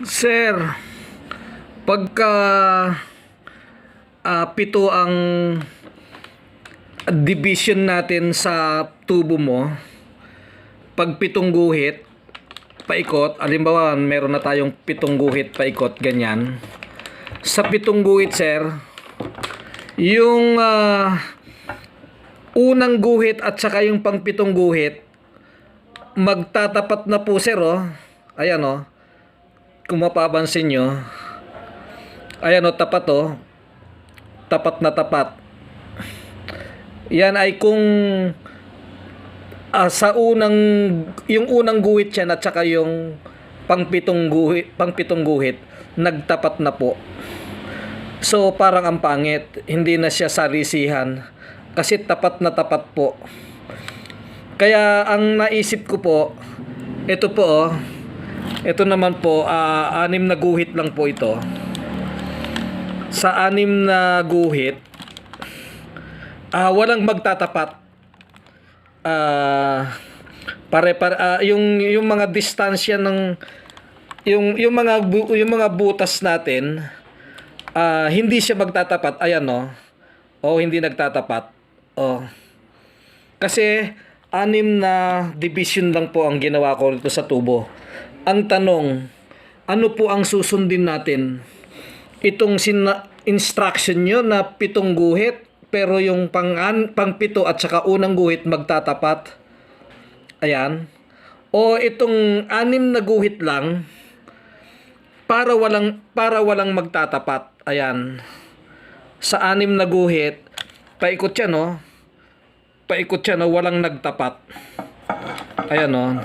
Sir, pagka pito ang division natin sa tubo mo, pag pitong guhit, paikot, halimbawa meron na tayong pitong guhit paikot, ganyan. Sa pitong guhit, sir, yung unang guhit at saka yung pangpitong guhit, magtatapat na po, sir, oh. Ayan, oh. Kung mapapansin nyo, ayan, oh, tapat, oh. Tapat na tapat. Yan ay kung sa yung unang guhit yan at saka yung pangpitong guhit, nagtapat na po. So parang ang pangit, hindi na siya sarisihan kasi tapat na tapat po. Kaya ang naisip ko po, ito po, oh. Ito naman po, 6 na guhit lang po ito. Sa 6 na guhit, walang magtatapat. Yung mga distansya ng yung mga butas natin, hindi siya magtatapat. Ayan, oh. Oh, hindi nagtatapat. Oh. Kasi 6 na division lang po ang ginawa ko dito sa tubo. Ang tanong, ano po ang susundin natin? Itong instruction nyo na 7 guhit, pero yung pangpito at saka unang guhit magtatapat. Ayan. O itong 6 na guhit lang para walang magtatapat. Ayan. Sa 6 na guhit, paikot yan, no? Paikot yan, no? Walang nagtapat. Ayan, no?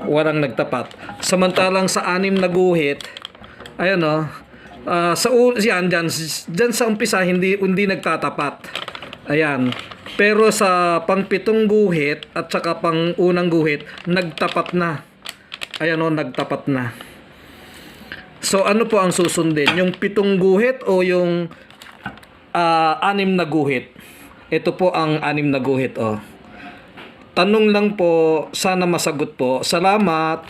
Walang nagtapat. Samantalang sa 6 na guhit, ayan, no? Dyan sa umpisa hindi nagtatapat. Ayan. Pero sa pangpitong guhit at saka pang unang guhit, nagtapat na. Ayan, o, nagtapat na. So ano po ang susundin? Yung 7 guhit o yung 6 na guhit? Ito po ang 6 na guhit, o. Tanong lang po, sana masagot po. Salamat.